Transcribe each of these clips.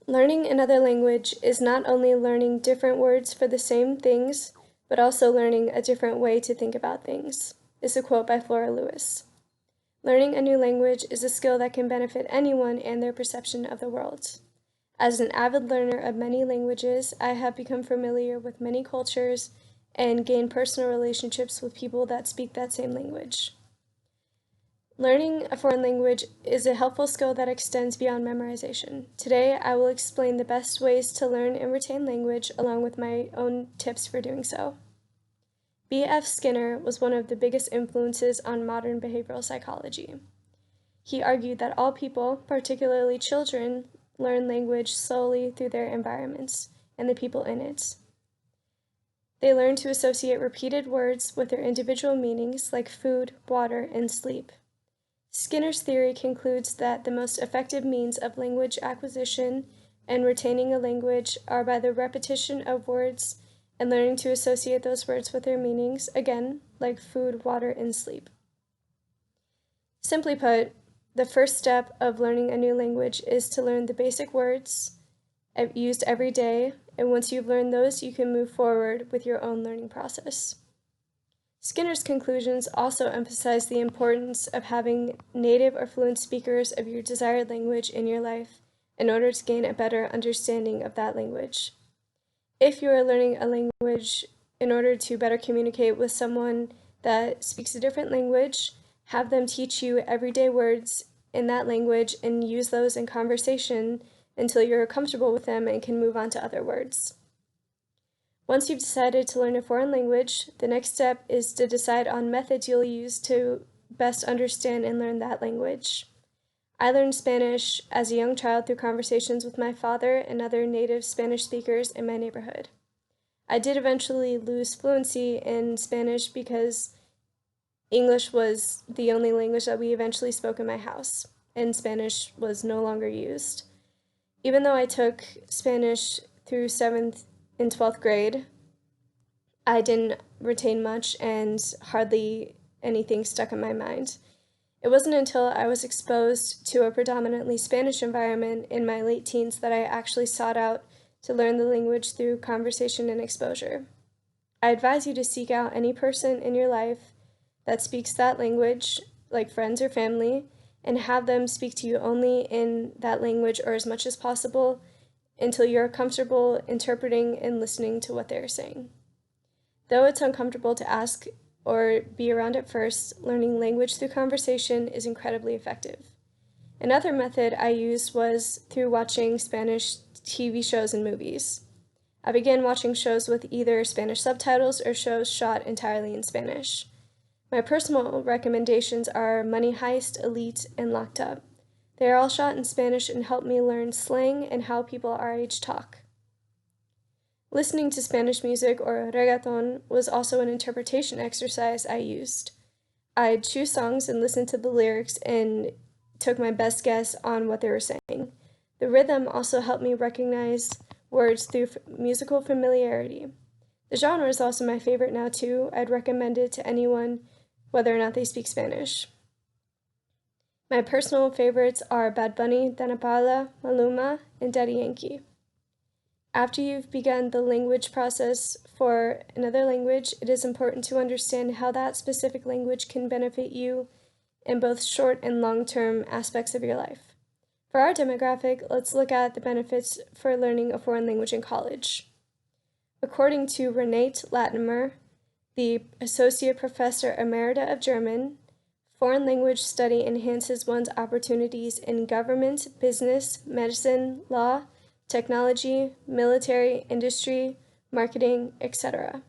Learning another language is not only learning different words for the same things, but also learning a different way to think about things, is a quote by Flora Lewis. Learning a new language is a skill that can benefit anyone and their perception of the world. As an avid learner of many languages, I have become familiar with many cultures and gained personal relationships with people that speak that same language. Learning a foreign language is a helpful skill that extends beyond memorization. Today, I will explain the best ways to learn and retain language along with my own tips for doing so. B.F. Skinner was one of the biggest influences on modern behavioral psychology. He argued that all people, particularly children, learn language solely through their environments and the people in it. They learn to associate repeated words with their individual meanings like food, water, and sleep. Skinner's theory concludes that the most effective means of language acquisition and retaining a language are by the repetition of words and learning to associate those words with their meanings, again, like food, water, and sleep. Simply put, the first step of learning a new language is to learn the basic words used every day, and once you've learned those, you can move forward with your own learning process. Skinner's conclusions also emphasize the importance of having native or fluent speakers of your desired language in your life in order to gain a better understanding of that language. If you are learning a language in order to better communicate with someone that speaks a different language, have them teach you everyday words in that language and use those in conversation until you're comfortable with them and can move on to other words. Once you've decided to learn a foreign language, the next step is to decide on methods you'll use to best understand and learn that language. I learned Spanish as a young child through conversations with my father and other native Spanish speakers in my neighborhood. I did eventually lose fluency in Spanish because English was the only language that we eventually spoke in my house, and Spanish was no longer used. Even though I took Spanish through 7th and 12th grade, I didn't retain much and hardly anything stuck in my mind. It wasn't until I was exposed to a predominantly Spanish environment in my late teens that I actually sought out to learn the language through conversation and exposure. I advise you to seek out any person in your life that speaks that language, like friends or family, and have them speak to you only in that language or as much as possible until you're comfortable interpreting and listening to what they're saying. Though it's uncomfortable to ask or be around at first, learning language through conversation is incredibly effective. Another method I used was through watching Spanish TV shows and movies. I began watching shows with either Spanish subtitles or shows shot entirely in Spanish. My personal recommendations are Money Heist, Elite, and Locked Up. They are all shot in Spanish and help me learn slang and how people our age talk. Listening to Spanish music or reggaeton was also an interpretation exercise I used. I'd choose songs and listen to the lyrics and took my best guess on what they were saying. The rhythm also helped me recognize words through musical familiarity. The genre is also my favorite now too. I'd recommend it to anyone, whether or not they speak Spanish. My personal favorites are Bad Bunny, Dana Paula, Maluma, and Daddy Yankee. After you've begun the language process for another language, it is important to understand how that specific language can benefit you in both short and long-term aspects of your life. For our demographic, let's look at the benefits for learning a foreign language in college. According to Renate Latimer, the Associate Professor Emerita of German, foreign language study enhances one's opportunities in government, business, medicine, law, technology, military, industry, marketing, etc.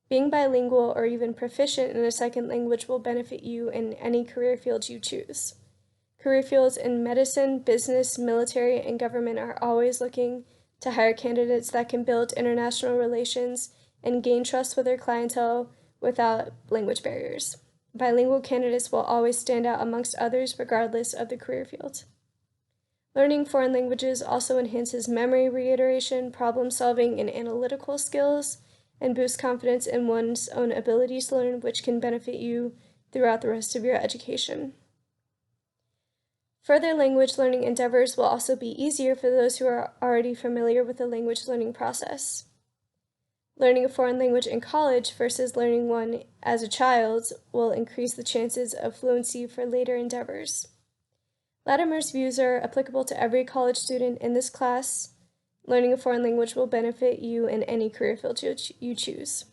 Being bilingual or even proficient in a second language will benefit you in any career field you choose. Career fields in medicine, business, military, and government are always looking to hire candidates that can build international relations and gain trust with their clientele without language barriers. Bilingual candidates will always stand out amongst others regardless of the career field. Learning foreign languages also enhances memory reiteration, problem solving, and analytical skills, and boosts confidence in one's own abilities to learn, which can benefit you throughout the rest of your education. Further language learning endeavors will also be easier for those who are already familiar with the language learning process. Learning a foreign language in college versus learning one as a child will increase the chances of fluency for later endeavors. Latimer's views are applicable to every college student in this class. Learning a foreign language will benefit you in any career field you choose.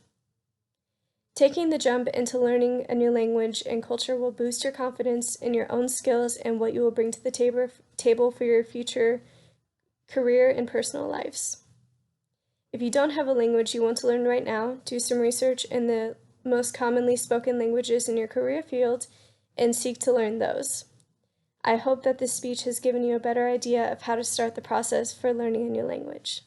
Taking the jump into learning a new language and culture will boost your confidence in your own skills and what you will bring to the table for your future career and personal lives. If you don't have a language you want to learn right now, do some research in the most commonly spoken languages in your career field and seek to learn those. I hope that this speech has given you a better idea of how to start the process for learning a new language.